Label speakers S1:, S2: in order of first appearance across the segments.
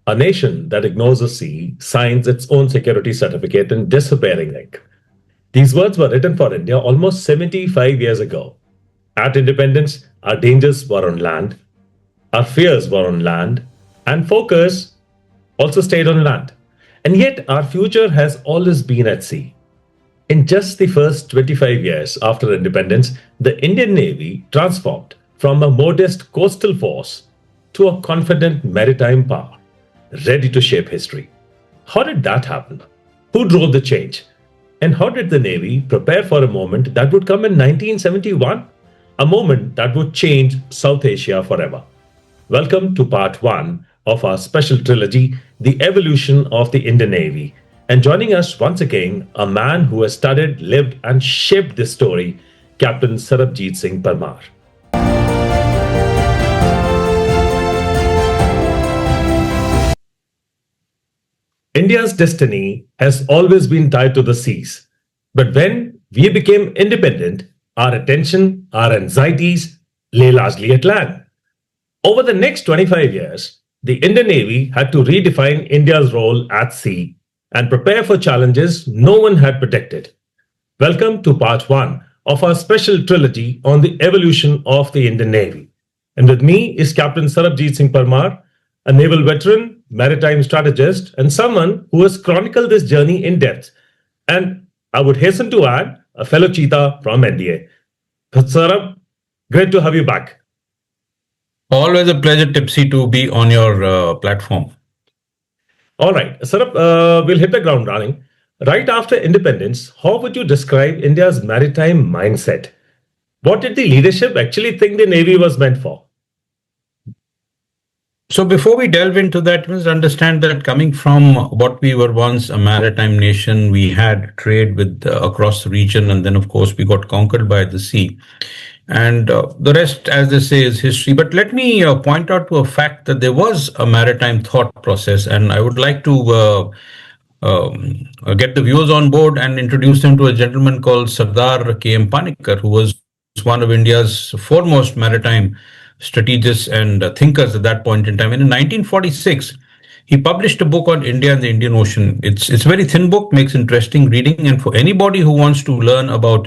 S1: A nation that ignores the sea signs its own security certificate in disappearing ink. These words were written for India almost 75 years ago. At independence, our dangers were on land, our fears were on land, and focus also stayed on land. And yet, our future has always been at sea. In just the first 25 years after independence, the Indian Navy transformed from a modest coastal force to a confident maritime power, ready to shape history. How did that happen? Who drove the change? And how did the Navy prepare for a moment that would come in 1971? A moment that would change South Asia forever. Welcome to part one of our special trilogy, The Evolution of the Indian Navy. And joining us once again, a man who has studied, lived, and shaped this story, Captain Sarabjit Singh Parmar. India's destiny has always been tied to the seas. But when we became independent, our attention, our anxieties lay largely at land. Over the next 25 years, the Indian Navy had to redefine India's role at sea and prepare for challenges no one had predicted. Welcome to part one of our special trilogy on the evolution of the Indian Navy. And with me is Captain Sarabjit Singh Parmar, a naval veteran, maritime strategist, and someone who has chronicled this journey in depth. And I would hasten to add, a fellow cheetah from NDA. Sarab, great to have you back.
S2: Always a pleasure, Tipsy, to be on your platform.
S1: All right, Sarab, we'll hit the ground running. Right after independence, how would you describe India's maritime mindset? What did the leadership actually think the Navy was meant for?
S2: So before we delve into that, we must understand that coming from what we were once a maritime nation, we had trade with across the region, and then of course we got conquered by the sea. And the rest, as they say, is history. But let me point out to a fact that there was a maritime thought process, and I would like to get the viewers on board and introduce them to a gentleman called Sardar K.M. Panikkar, who was one of India's foremost maritime strategists and thinkers at that point in time. And in 1946, he published a book on India and the Indian Ocean. It's a very thin book, makes interesting reading, and for anybody who wants to learn about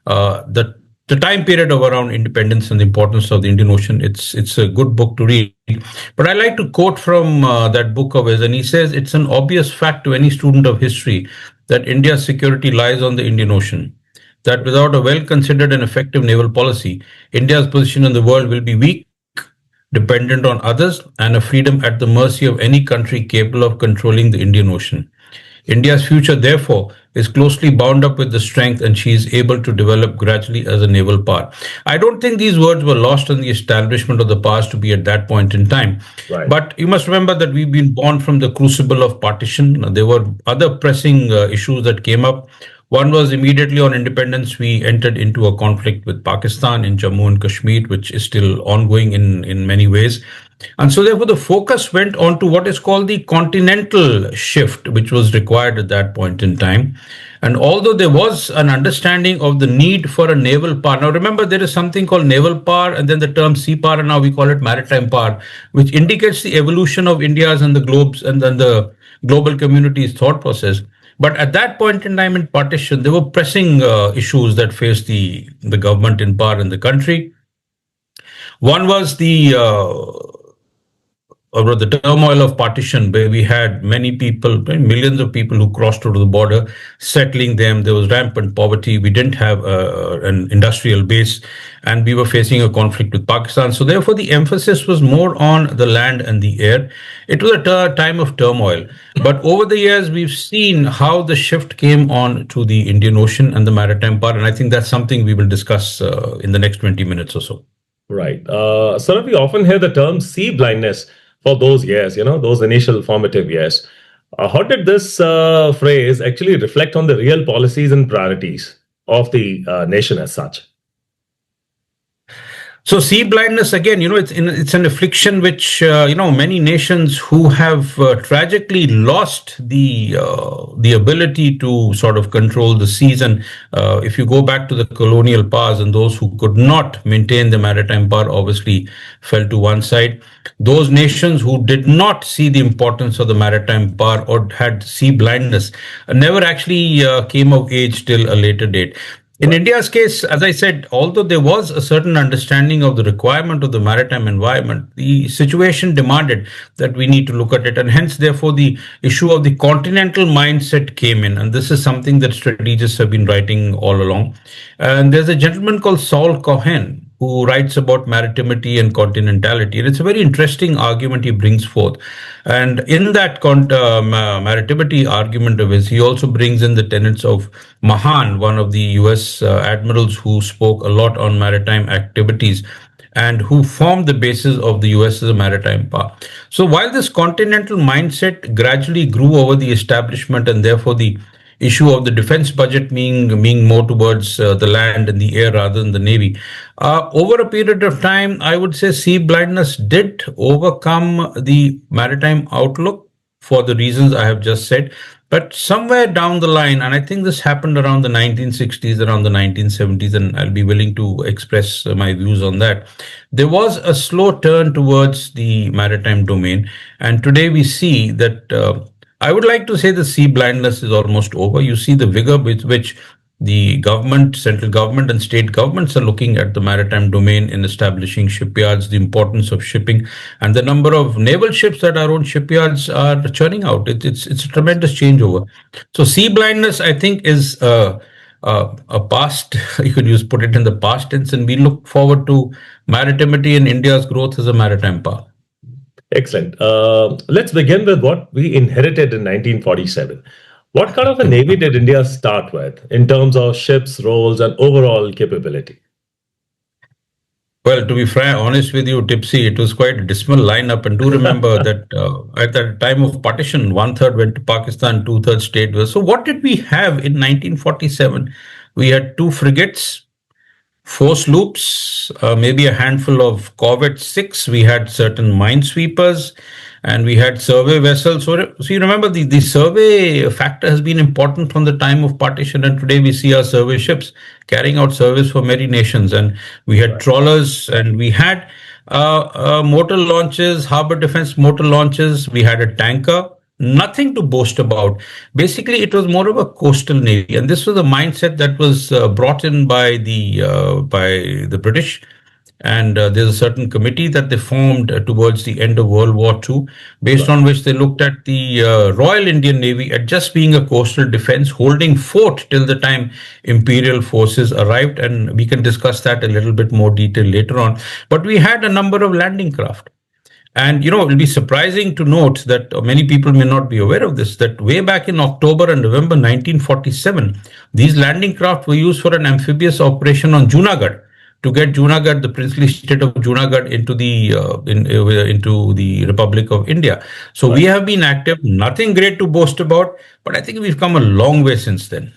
S2: the time period of around independence and the importance of the Indian Ocean, it's a good book to read. But I like to quote from that book of his, and he says, "It's an obvious fact to any student of history that India's security lies on the Indian Ocean. That without a well-considered and effective naval policy, India's position in the world will be weak, dependent on others, and a freedom at the mercy of any country capable of controlling the Indian Ocean. India's future, therefore, is closely bound up with the strength and she is able to develop gradually as a naval power." I don't think these words were lost on the establishment of the powers to be at that point in time.
S1: Right.
S2: But you must remember that we've been born from the crucible of partition. There were other pressing issues that came up. One was immediately on independence, we entered into a conflict with Pakistan in Jammu and Kashmir, which is still ongoing in many ways. And so therefore the focus went on to what is called the continental shift, which was required at that point in time. And although there was an understanding of the need for a naval power, now remember there is something called naval power and then the term sea power, and now we call it maritime power, which indicates the evolution of India's and the globe's and then the global community's thought process. But at that point in time in partition, there were pressing issues that faced the government in power in the country. One was the turmoil of partition, where we had many people, millions of people who crossed over the border, settling them. There was rampant poverty. We didn't have an industrial base, and we were facing a conflict with Pakistan. So therefore, the emphasis was more on the land and the air. It was a time of turmoil. But over the years, we've seen how the shift came on to the Indian Ocean and the maritime power. And I think that's something we will discuss in the next 20 minutes or so.
S1: Right. Sir, we often hear the term sea blindness for those years, those initial formative years. How did this phrase actually reflect on the real policies and priorities of the nation as such?
S2: So sea blindness again, it's an affliction which many nations who have tragically lost the ability to sort of control the seas. And if you go back to the colonial powers, and those who could not maintain the maritime power obviously fell to one side. Those nations who did not see the importance of the maritime power or had sea blindness never actually came of age till a later date. In
S1: Right.
S2: India's case, as I said, although there was a certain understanding of the requirement of the maritime environment, the situation demanded that we need to look at it. And hence, therefore, the issue of the continental mindset came in. And this is something that strategists have been writing all along. And there's a gentleman called Saul Cohen who writes about maritimity and continentality. And it's a very interesting argument he brings forth. And in that maritimity argument of his, he also brings in the tenets of Mahan, one of the US admirals who spoke a lot on maritime activities and who formed the basis of the US as a maritime power. So while this continental mindset gradually grew over the establishment, and therefore the issue of the defense budget being more towards the land and the air rather than the navy. Over a period of time, I would say sea blindness did overcome the maritime outlook for the reasons I have just said. But somewhere down the line, and I think this happened around the 1960s, around the 1970s, and I'll be willing to express my views on that. There was a slow turn towards the maritime domain. And today we see that I would like to say the sea blindness is almost over. You see the vigor with which the government, central government and state governments are looking at the maritime domain in establishing shipyards, the importance of shipping, and the number of naval ships that our own shipyards are churning out. It's a tremendous changeover. So sea blindness, I think, is a past. You could put it in the past tense, and we look forward to maritimity and India's growth as a maritime power.
S1: Excellent. Let's begin with what we inherited in 1947. What kind of a navy did India start with in terms of ships, roles, and overall capability?
S2: Well, to be honest with you, Tipsy, it was quite a dismal lineup. And do remember that at the time of partition, one third went to Pakistan, two thirds stayed with us. So what did we have in 1947? We had two frigates, four sloops, maybe a handful of corvettes, six. We had certain minesweepers, and we had survey vessels. So you remember the survey factor has been important from the time of partition, and today we see our survey ships carrying out service for many nations. And we had trawlers, and we had motor launches, harbor defense motor launches. We had a tanker. Nothing to boast about. Basically, it was more of a coastal navy, and this was a mindset that was brought in by the British. And there's a certain committee that they formed towards the end of World War II, based on which they looked at the Royal Indian Navy at just being a coastal defense, holding fort till the time imperial forces arrived. And we can discuss that a little bit more detail later on. But we had a number of landing craft. And, it'll be surprising to note that many people may not be aware of this, that way back in October and November 1947, these landing craft were used for an amphibious operation on Junagadh to get Junagadh, the princely state of Junagadh, into the Republic of India. So we have been active, nothing great to boast about, but I think we've come a long way since then.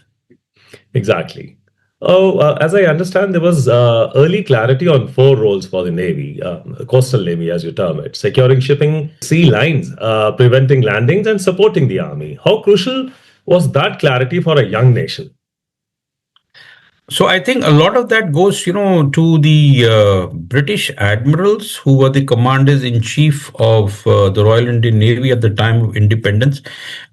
S1: Exactly. As I understand, there was early clarity on four roles for the Navy, coastal Navy, as you term it: securing shipping, sea lines, preventing landings, and supporting the army. How crucial was that clarity for a young nation?
S2: So I think a lot of that goes, to the British admirals who were the commanders in chief of the Royal Indian Navy at the time of independence,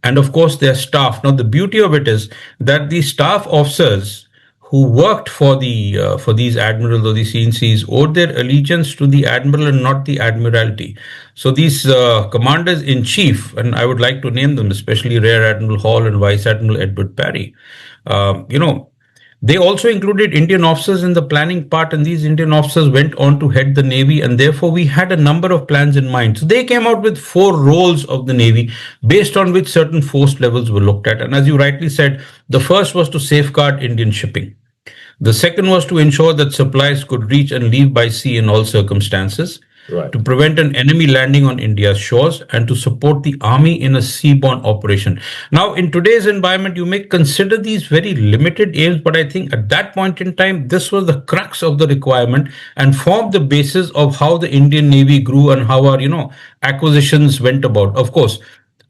S2: and of course their staff. Now the beauty of it is that the staff officers who worked for these admirals or the CNCs owed their allegiance to the admiral and not the admiralty. So these commanders in chief, and I would like to name them, especially Rear Admiral Hall and Vice Admiral Edward Parry, they also included Indian officers in the planning part, and these Indian officers went on to head the Navy, and therefore we had a number of plans in mind. So they came out with four roles of the Navy based on which certain force levels were looked at. And as you rightly said, the first was to safeguard Indian shipping. The second was to ensure that supplies could reach and leave by sea in all circumstances.
S1: Right.
S2: to prevent an enemy landing on India's shores and to support the army in a seaborne operation. Now, in today's environment, you may consider these very limited aims, but I think at that point in time, this was the crux of the requirement and formed the basis of how the Indian Navy grew and how our, acquisitions went about. Of course,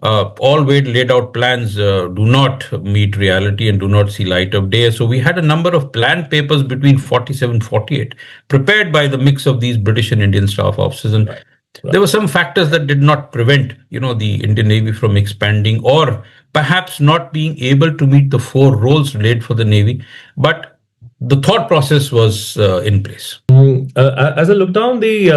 S2: all laid out plans do not meet reality and do not see light of day. So we had a number of plan papers between 47 48 prepared by the mix of these British and Indian staff officers. And
S1: Right.
S2: there
S1: Right.
S2: were some factors that did not prevent, the Indian Navy from expanding or perhaps not being able to meet the four roles laid for the Navy. But the thought process was in place.
S1: As I look down the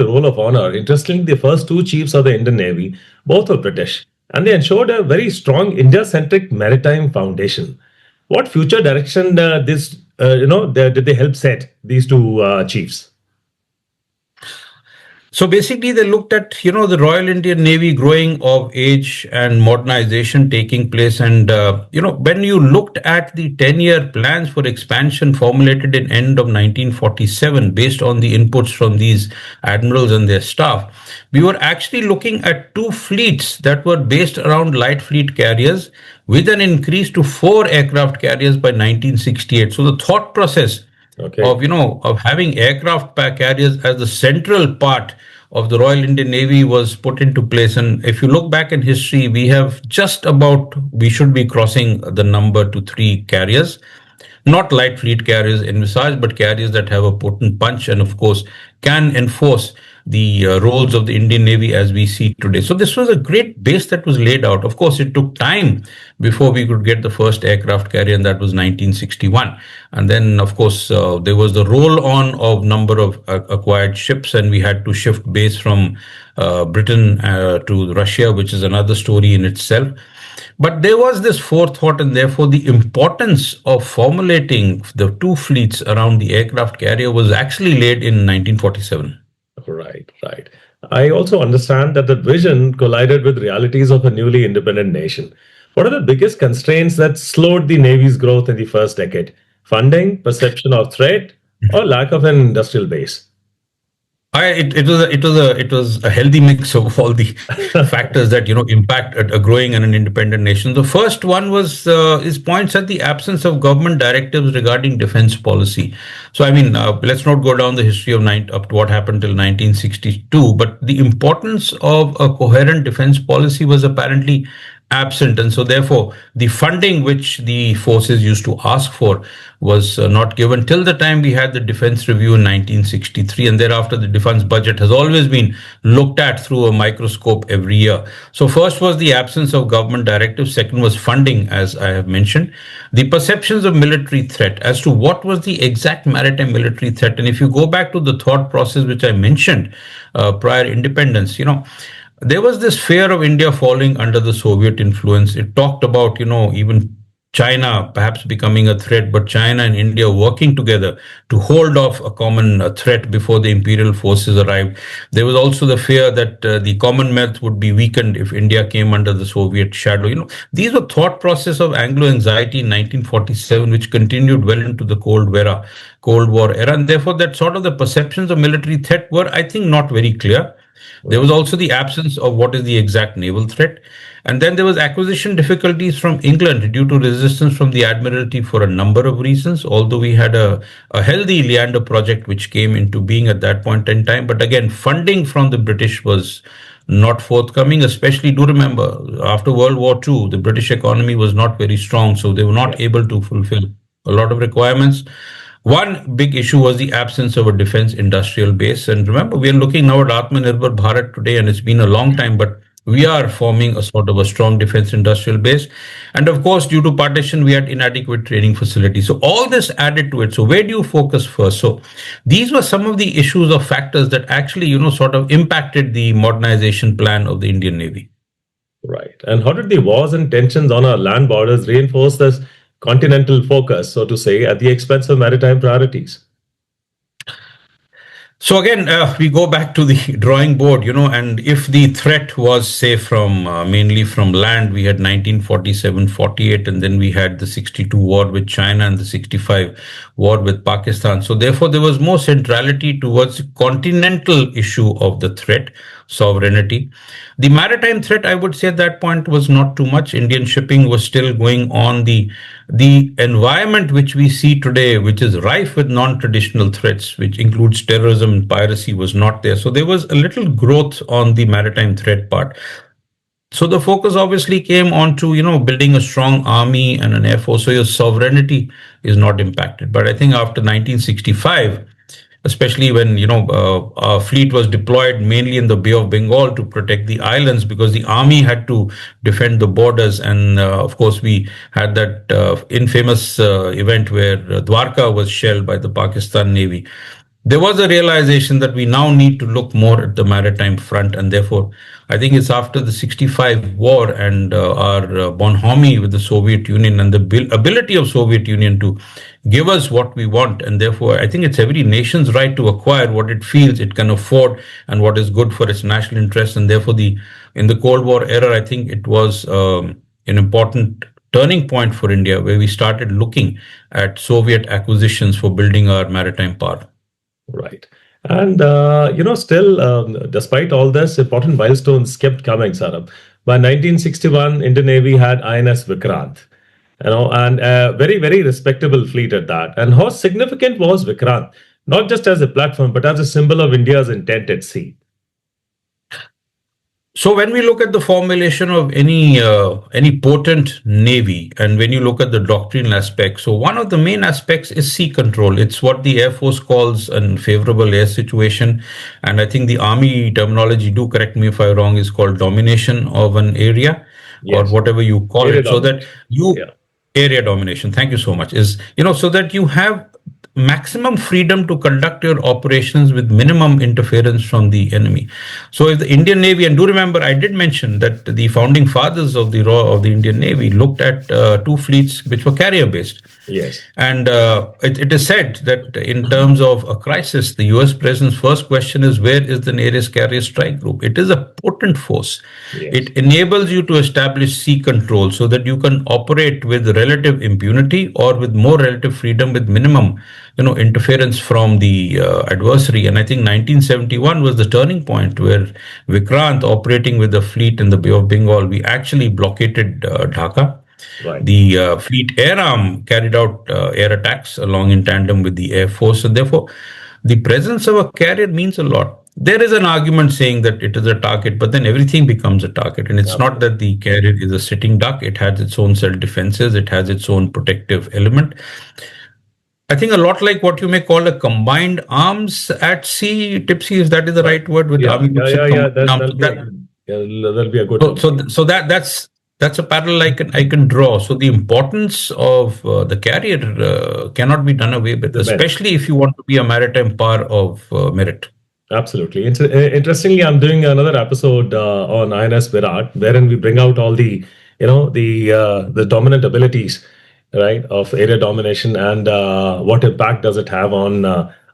S1: role of honor, interestingly, the first two chiefs of the Indian Navy both were British, and they ensured a very strong India-centric maritime foundation. What future direction did they help set these two chiefs?
S2: So basically, they looked at the Royal Indian Navy growing of age and modernization taking place, and when you looked at the 10-year plans for expansion formulated in end of 1947, based on the inputs from these admirals and their staff, we were actually looking at two fleets that were based around light fleet carriers, with an increase to four aircraft carriers by 1968. So the thought process
S1: Okay.
S2: of having aircraft carriers as the central part of the Royal Indian Navy was put into place. And if you look back in history, we should be crossing the number to three carriers, not light fleet carriers envisaged, but carriers that have a potent punch and, of course, can enforce the roles of the Indian Navy as we see today. So this was a great base that was laid out. Of course, it took time before we could get the first aircraft carrier, and that was 1961. And then, of course, there was the roll-on of number of acquired ships, and we had to shift base from Britain to Russia, which is another story in itself. But there was this forethought, and therefore the importance of formulating the two fleets around the aircraft carrier was actually laid in 1947.
S1: Right, right. I also understand that the vision collided with realities of a newly independent nation. What are the biggest constraints that slowed the Navy's growth in the first decade? Funding, perception of threat, or lack of an industrial base?
S2: It was a healthy mix of all the factors that impact a growing and an independent nation. The first one was is points at the absence of government directives regarding defense policy. So I mean, let's not go down the history of up to what happened till 1962, but the importance of a coherent defense policy was apparently absent, and so therefore the funding which the forces used to ask for was not given till the time we had the defense review in 1963, and thereafter the defense budget has always been looked at through a microscope every year. So first was the absence of government directives, second was funding, as I have mentioned, the perceptions of military threat as to what was the exact maritime military threat. And if you go back to the thought process which I mentioned prior independence, there was this fear of India falling under the Soviet influence. It talked about, even China perhaps becoming a threat, but China and India working together to hold off a common threat before the imperial forces arrived. There was also the fear that the Commonwealth would be weakened if India came under the Soviet shadow. These were thought process of Anglo anxiety in 1947, which continued well into the Cold War era, and therefore that sort of the perceptions of military threat were, I think, not very clear. There was also the absence of what is the exact naval threat. And then there was acquisition difficulties from England due to resistance from the Admiralty for a number of reasons, although we had a healthy Leander project which came into being at that point in time. But again, funding from the British was not forthcoming, especially do remember, after World War II, the British economy was not very strong, so they were not able to fulfill a lot of requirements. One big issue was the absence of a defense industrial base. And remember, we are looking now at Atmanirbhar Bharat today, and it's been a long time, but we are forming a sort of a strong defense industrial base. And of course, due to partition, we had inadequate training facilities. So all this added to it. So where do you focus first? So these were some of the issues or factors that actually, sort of impacted the modernization plan of the Indian Navy.
S1: Right. And how did the wars and tensions on our land borders reinforce this continental focus, so to say, at the expense of maritime priorities?
S2: So again, we go back to the drawing board, and if the threat was, say, from mainly from land, we had 1947-48, and then we had the 62 war with China and the 65 war with Pakistan. So therefore, there was more centrality towards the continental issue of the threat, sovereignty. The maritime threat, I would say at that point was not too much. Indian shipping was still going on. The environment which we see today, which is rife with non-traditional threats, which includes terrorism and piracy, was not there. So there was a little growth on the maritime threat part. So the focus obviously came on to, building a strong army and an air force. So your sovereignty is not impacted. But I think after 1965, especially when our fleet was deployed mainly in the Bay of Bengal to protect the islands, because the army had to defend the borders, and of course we had that infamous event where Dwarka was shelled by the Pakistan Navy. There was a realization that we now need to look more at the maritime front, and therefore I think it's after the 65 war and our bonhomie with the Soviet Union and the ability of Soviet Union to give us what we want, and therefore I think it's every nation's right to acquire what it feels it can afford and what is good for its national interests. And therefore in the Cold War era, I think it was an important turning point for India, where we started looking at Soviet acquisitions for building our maritime power.
S1: Right. And, still, despite all this, important milestones kept coming, Sarab. By 1961, Indian Navy had INS Vikrant, and a very, very respectable fleet at that. And how significant was Vikrant? Not just as a platform, but as a symbol of India's intent at sea.
S2: So when we look at the formulation of any potent navy, and when you look at the doctrinal aspect, so one of the main aspects is sea control. It's what the Air Force calls an favorable air situation, and I think the Army terminology, do correct me if I'm wrong, is called domination of an area, or whatever you call
S1: Area
S2: it, so that area domination. Thank you so much. Is so that you have maximum freedom to conduct your operations with minimum interference from the enemy. So if the Indian Navy, and do remember, I did mention that the founding fathers of the Indian Navy looked at two fleets which were carrier based.
S1: Yes.
S2: And it is said that in terms of a crisis, the US President's first question is, where is the nearest carrier strike group? It is a potent force. Yes. It enables you to establish sea control so that you can operate with relative impunity or with more relative freedom with minimum interference from the adversary. And I think 1971 was the turning point where Vikrant, operating with the fleet in the Bay of Bengal, we actually blockaded Dhaka. Right. The fleet air arm carried out air attacks along in tandem with the Air Force, and therefore the presence of a carrier means a lot. There is an argument saying that it is a target, but then everything becomes a target. And it's not that the carrier is a sitting duck. It has its own self-defenses. It has its own protective element. I think a lot like what you may call a combined arms at sea, Tipsy, if that is the right word. With
S1: That'll be a good.
S2: So that's a parallel I can draw. So the importance of the carrier cannot be done away with, especially if you want to be a maritime power of merit.
S1: Absolutely. Interestingly, I'm doing another episode on INS Virat, wherein we bring out all the dominant abilities, right, of area domination, and what impact does it have on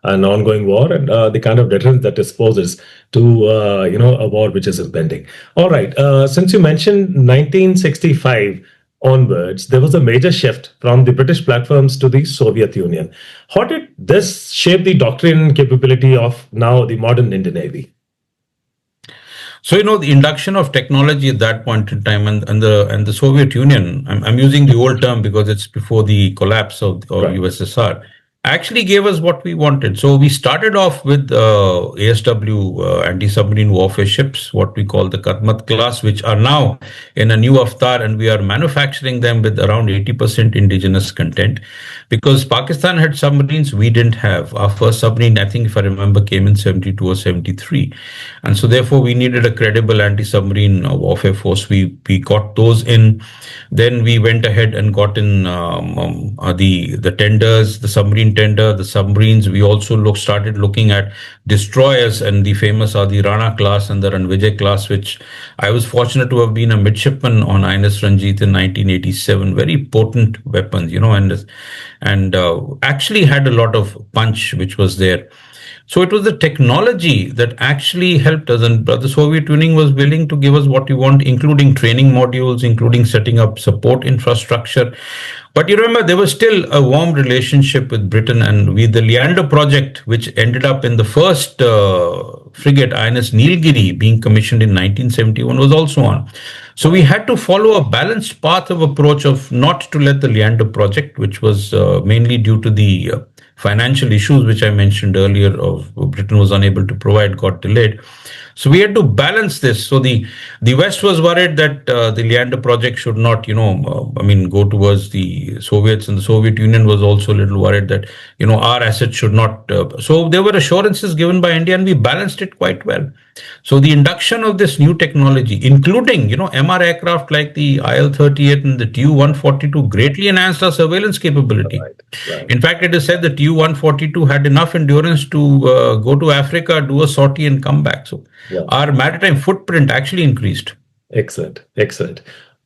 S1: an ongoing war, and the kind of deterrence that it poses to a war which is impending. All right. Since you mentioned 1965 onwards, there was a major shift from the British platforms to the Soviet Union. How did this shape the doctrine and capability of now the modern Indian Navy?
S2: So the induction of technology at that point in time, and the Soviet Union, I'm using the old term because it's before the collapse of USSR, actually gave us what we wanted. So we started off with ASW anti-submarine warfare ships, what we call the Kadmat class, which are now in a new avatar, and we are manufacturing them with around 80% indigenous content. Because Pakistan had submarines, we didn't have. Our first submarine, I think if I remember, came in 72 or 73. And so therefore we needed a credible anti-submarine warfare force. We got those in. Then we went ahead and got in the tenders, the submarine tender, the submarines. We also started looking at destroyers, and the famous are the Rana class and the Ranvijay class, which I was fortunate to have been a midshipman on INS Ranjit in 1987. Very potent weapons, and actually had a lot of punch which was there. So it was the technology that actually helped us, and the Soviet Union was willing to give us what we want, including training modules, including setting up support infrastructure. But you remember, there was still a warm relationship with Britain, and the Leander project, which ended up in the first frigate INS Nilgiri being commissioned in 1971, was also on. So we had to follow a balanced path of approach of not to let the Leander project, which was mainly due to the financial issues which I mentioned earlier of Britain was unable to provide, got delayed. So we had to balance this. So the West was worried that the Leander project should not, go towards the Soviets, and the Soviet Union was also a little worried that, our assets should not. So there were assurances given by India, and we balanced it quite well. So the induction of this new technology, including, MR aircraft like the IL-38 and the Tu-142, greatly enhanced our surveillance capability.
S1: Right.
S2: In fact, it is said the Tu-142 had enough endurance to go to Africa, do a sortie, and come back. So our maritime footprint actually increased.
S1: Excellent.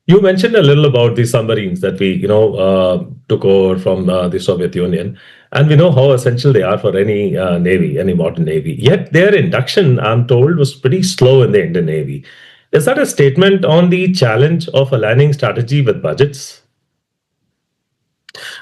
S1: You mentioned a little about the submarines that we, took over from the Soviet Union, and we know how essential they are for any navy, any modern navy. Yet their induction, I'm told, was pretty slow in the Indian Navy. Is that a statement on the challenge of aligning strategy with budgets?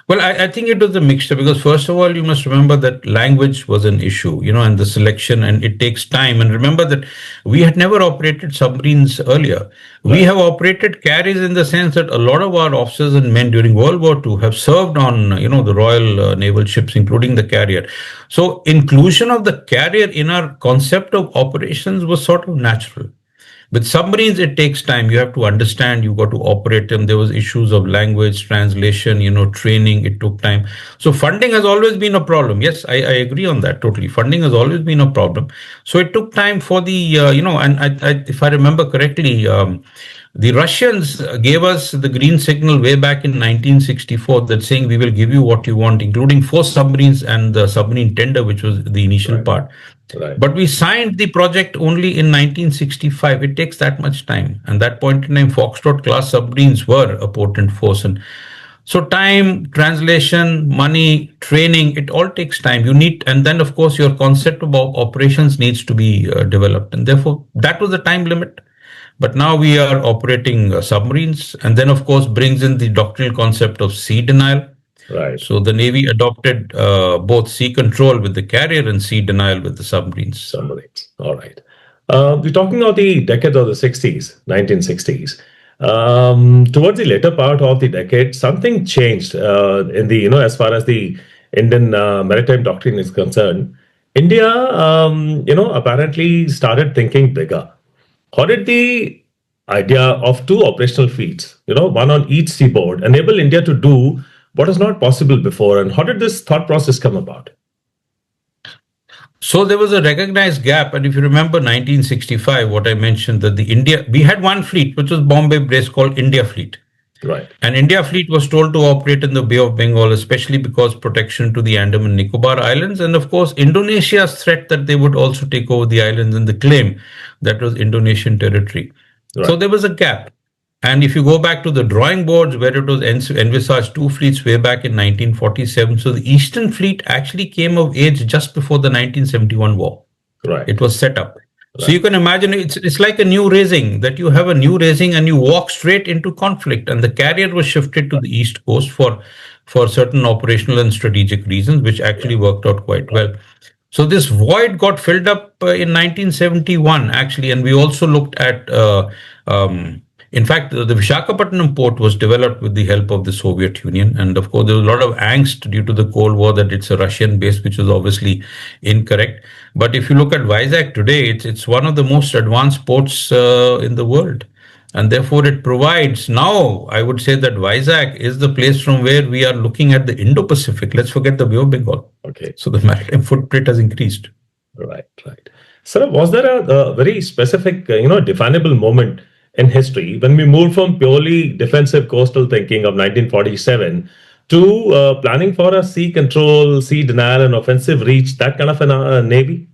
S2: Well, I think it was a mixture because, first of all, you must remember that language was an issue, and the selection, and it takes time. And remember that we had never operated submarines earlier. Right. We have operated carriers in the sense that a lot of our officers and men during World War II have served on, the Royal Naval ships, including the carrier. So inclusion of the carrier in our concept of operations was sort of natural. With submarines, it takes time. You have to understand, you got to operate them. There was issues of language, translation, training. It took time. So funding has always been a problem. Yes, I agree on that totally. Funding has always been a problem. So it took time for the, and if I remember correctly, the Russians gave us the green signal way back in 1964 that saying we will give you what you want, including 4 submarines and the submarine tender, which was the initial part.
S1: Right.
S2: But we signed the project only in 1965. It takes that much time. And that point in time, Foxtrot class submarines were a potent force. And so time, translation, money, training, it all takes time. You need, and then of course your concept about operations needs to be developed. And therefore that was the time limit. But now we are operating submarines, and then of course brings in the doctrinal concept of sea denial.
S1: Right.
S2: So the Navy adopted both sea control with the carrier and sea denial with the submarines.
S1: All right. We're talking about the decade of the 60s, 1960s. Towards the later part of the decade, something changed in the, as far as the Indian maritime doctrine is concerned. India, apparently started thinking bigger. How did the idea of 2 operational fleets, one on each seaboard, enable India to do what is not possible before, and how did this thought process come about?
S2: So there was a recognized gap, and if you remember 1965, what I mentioned that we had one fleet which was Bombay-based called India Fleet.
S1: Right.
S2: And India Fleet was told to operate in the Bay of Bengal, especially because protection to the Andaman and Nicobar Islands, and of course Indonesia's threat that they would also take over the islands, and the claim that was Indonesian territory. Right. So there was a gap. And if you go back to the drawing boards where it was envisaged 2 fleets way back in 1947, so the Eastern Fleet actually came of age just before the 1971 war.
S1: Right.
S2: It was set up. Right. So you can imagine it's like a new raising, that you have a new raising and you walk straight into conflict. And the carrier was shifted to the East Coast for certain operational and strategic reasons, which actually worked out quite well. So this void got filled up in 1971, actually, and we also looked at in fact, the Visakhapatnam port was developed with the help of the Soviet Union. And of course, there was a lot of angst due to the Cold War that it's a Russian base, which is obviously incorrect. But if you look at Vizag today, it's one of the most advanced ports in the world. And therefore, it provides, now I would say that Vizag is the place from where we are looking at the Indo-Pacific. Let's forget the Bay of Bengal.
S1: Okay.
S2: So the maritime footprint has increased.
S1: Right. Sir, was there a very specific, definable moment in history when we moved from purely defensive coastal thinking of 1947 to planning for a sea control, sea denial, and offensive reach, that kind of a navy?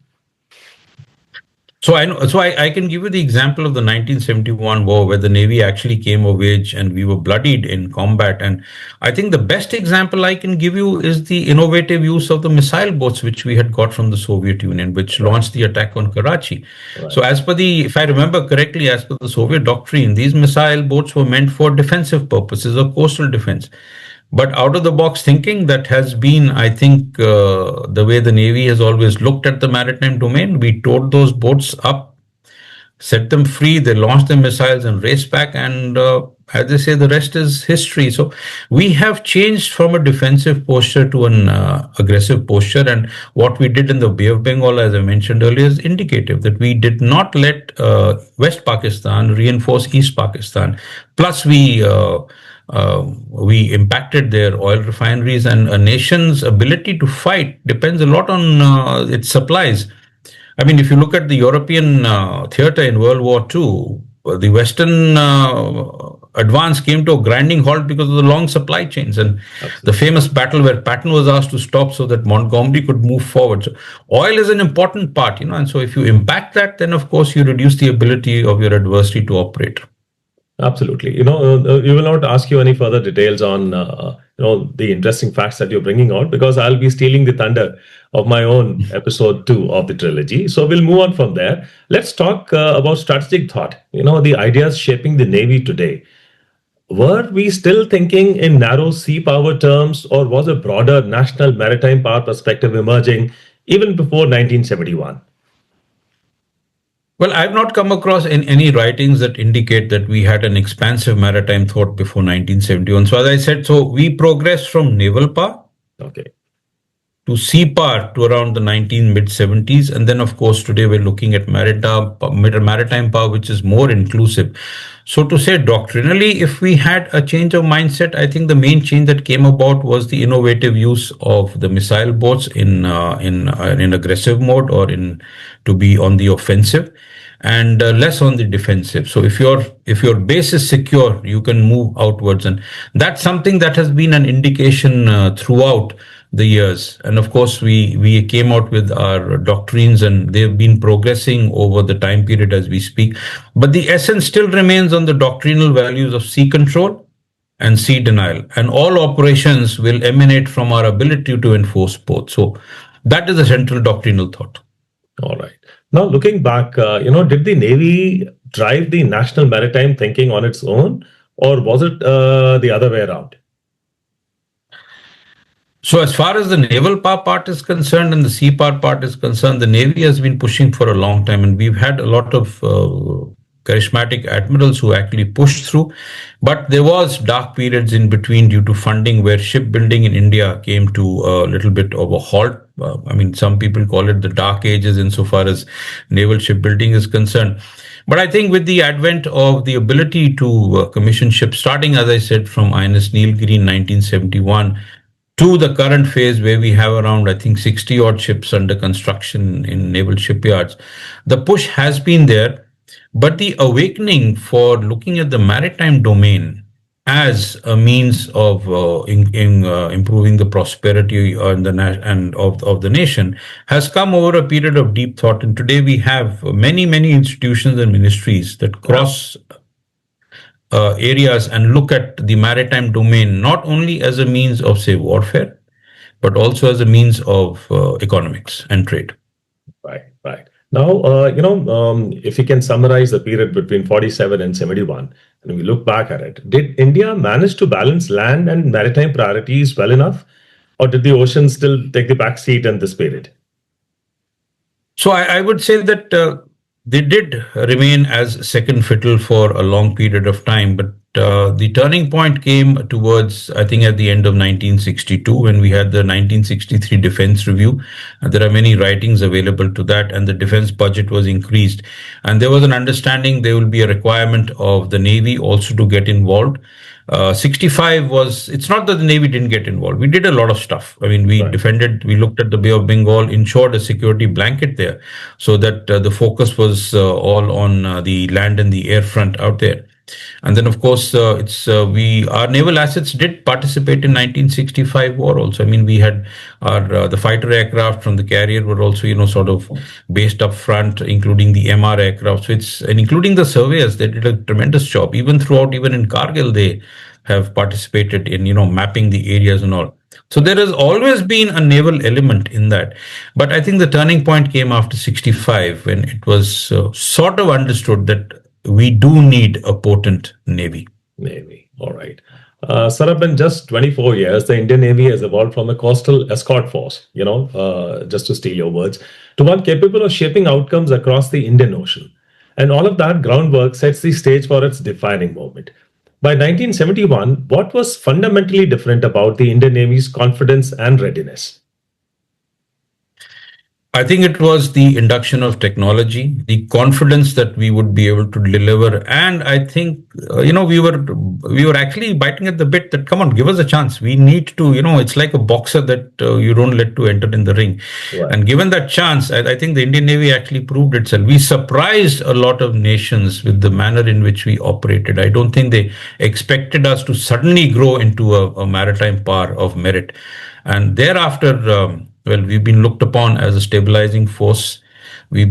S2: So I know, so I can give you the example of the 1971 war where the Navy actually came of age and we were bloodied in combat. And I think the best example I can give you is the innovative use of the missile boats which we had got from the Soviet Union, which
S1: Right,
S2: launched the attack on Karachi. So
S1: right.
S2: as per the, if I remember correctly, as per the Soviet doctrine, these missile boats were meant for defensive purposes or coastal defense. But out of the box thinking that has been, I think, the way the Navy has always looked at the maritime domain. We towed those boats up, set them free, they launched their missiles and raced back. And as they say, the rest is history. So we have changed from a defensive posture to an aggressive posture. And what we did in the Bay of Bengal, as I mentioned earlier, is indicative that we did not let West Pakistan reinforce East Pakistan. Plus, we impacted their oil refineries, and a nation's ability to fight depends a lot on its supplies. I mean, if you look at the European theater in World War II, the Western advance came to a grinding halt because of the long supply chains and the
S1: Absolutely.
S2: famous battle where Patton was asked to stop so that Montgomery could move forward. So oil is an important part, and so if you impact that, then of course you reduce the ability of your adversary to operate.
S1: Absolutely. You will not ask you any further details on, the interesting facts that you're bringing out because I'll be stealing the thunder of my own episode 2 of the trilogy. So we'll move on from there. Let's talk about strategic thought. The ideas shaping the Navy today. Were we still thinking in narrow sea power terms, or was a broader national maritime power perspective emerging even before 1971?
S2: Well, I've not come across in any writings that indicate that we had an expansive maritime thought before 1971. So, as I said, so we progressed from naval power
S1: Okay.
S2: to sea power to around the 19 mid 70s, and then of course today we're looking at maritime power, which is more inclusive. So to say doctrinally, if we had a change of mindset, I think the main change that came about was the innovative use of the missile boats in aggressive mode or in to be on the offensive and less on the defensive. So if your base is secure, you can move outwards, and that's something that has been an indication throughout the years. And of course, we came out with our doctrines, and they've been progressing over the time period as we speak. But the essence still remains on the doctrinal values of sea control and sea denial, and all operations will emanate from our ability to enforce both. So that is a central doctrinal thought.
S1: All right. Now, looking back, did the Navy drive the national maritime thinking on its own, or was it the other way around?
S2: So as far as the naval power part is concerned and the sea power part is concerned, the Navy has been pushing for a long time, and we've had a lot of charismatic admirals who actually pushed through. But there was dark periods in between due to funding where shipbuilding in India came to a little bit of a halt. I mean, some people call it the dark ages insofar as naval shipbuilding is concerned. But I think with the advent of the ability to commission ships, starting, as I said, from INS Nilgiri in 1971, to the current phase where we have around, I think, 60 odd ships under construction in naval shipyards, the push has been there. But the awakening for looking at the maritime domain as a means of improving the prosperity of the nation has come over a period of deep thought. And today we have many institutions and ministries that cross areas and look at the maritime domain not only as a means of, say, warfare, but also as a means of economics and trade.
S1: Right, right. Now, if you can summarize the period between 47 and 71, and we look back at it, did India manage to balance land and maritime priorities well enough, or did the ocean still take the back seat in this period?
S2: So I would say that they did remain as second fiddle for a long period of time, but the turning point came towards, I think, at the end of 1962 when we had the 1963 Defense Review. There are many writings available to that, and the defense budget was increased. And there was an understanding there will be a requirement of the Navy also to get involved. 65 was, it's not that the Navy didn't get involved. We did a lot of stuff. I mean, we defended, we looked at the Bay of Bengal, ensured a security blanket there so that the focus was all on the land and the air front out there. And then, of course, it's we our naval assets did participate in 1965 war also. I mean, we had our the fighter aircraft from the carrier were also, sort of based up front, including the MR aircraft. So it's and including the surveyors, they did a tremendous job. Even in Kargil, they have participated in mapping the areas and all. So there has always been a naval element in that. But I think the turning point came after 65 when it was sort of understood that we do need a potent navy.
S1: Navy. All right. Sarab, in just 24 years, the Indian Navy has evolved from a coastal escort force, just to steal your words, to one capable of shaping outcomes across the Indian Ocean. And all of that groundwork sets the stage for its defining moment. By 1971, what was fundamentally different about the Indian Navy's confidence and readiness?
S2: I think it was the induction of technology, the confidence that we would be able to deliver, and I think we were actually biting at the bit that come on, give us a chance. We need to, it's like a boxer that you don't let to enter in the ring,
S1: Right.
S2: and given that chance, I think the Indian Navy actually proved itself. We surprised a lot of nations with the manner in which we operated. I don't think they expected us to suddenly grow into a maritime power of merit, and thereafter. Well, we've been looked upon as a stabilizing force. We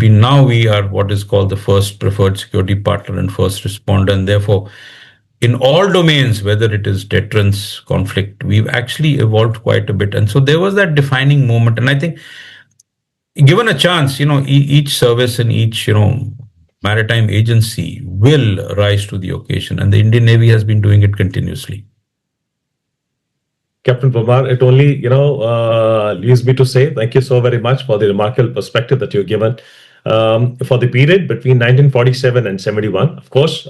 S2: are what is called the first preferred security partner and first responder. And therefore, in all domains, whether it is deterrence, conflict, we've actually evolved quite a bit. And so there was that defining moment. And I think given a chance, each service and each, maritime agency will rise to the occasion. And the Indian Navy has been doing it continuously.
S1: Captain Parmar, it only leaves me to say thank you so very much for the remarkable perspective that you've given for the period between 1947 and 71. Of course,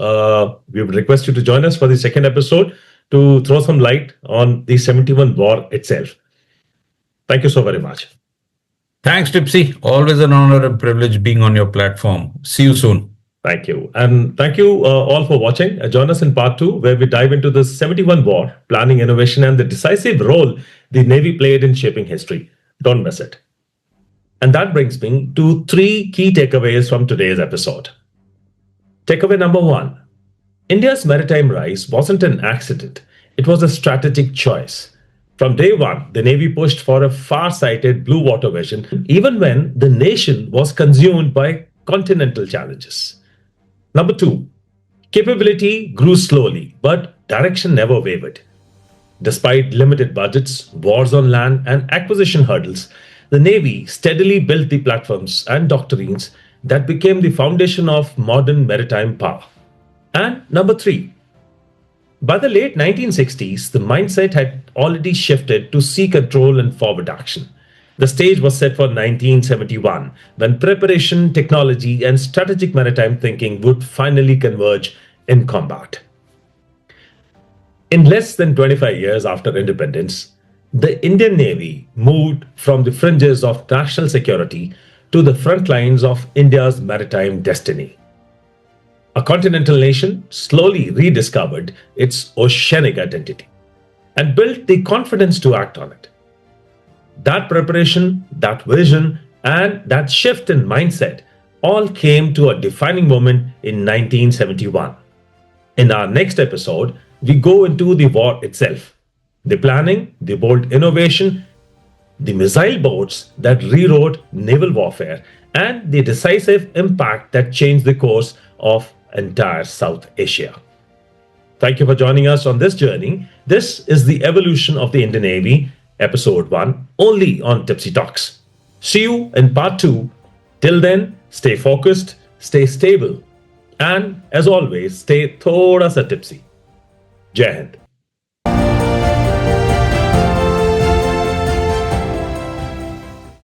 S1: we would request you to join us for the second episode to throw some light on the 71 war itself. Thank you so very much.
S2: Thanks, Tipsy. Always an honor and privilege being on your platform. See you soon.
S1: Thank you. And thank you all for watching. Join us in part 2, where we dive into the 71 war, planning, innovation, and the decisive role the Navy played in shaping history. Don't miss it. And that brings me to 3 key takeaways from today's episode. Takeaway number 1. India's maritime rise wasn't an accident. It was a strategic choice. From day one, the Navy pushed for a far-sighted blue water vision, even when the nation was consumed by continental challenges. Number 2, capability grew slowly, but direction never wavered. Despite limited budgets, wars on land, and acquisition hurdles, the Navy steadily built the platforms and doctrines that became the foundation of modern maritime power. And number 3, by the late 1960s, the mindset had already shifted to sea control and forward action. The stage was set for 1971, when preparation, technology, and strategic maritime thinking would finally converge in combat. In less than 25 years after independence, the Indian Navy moved from the fringes of national security to the front lines of India's maritime destiny. A continental nation slowly rediscovered its oceanic identity and built the confidence to act on it. That preparation, that vision, and that shift in mindset all came to a defining moment in 1971. In our next episode, we go into the war itself, the planning, the bold innovation, the missile boats that rewrote naval warfare, and the decisive impact that changed the course of entire South Asia. Thank you for joining us on this journey. This is the evolution of the Indian Navy, Episode 1, only on Tipsy Talks. See you in part 2. Till then, stay focused, stay stable, and as always, stay thoda sa tipsy. Jai Hind.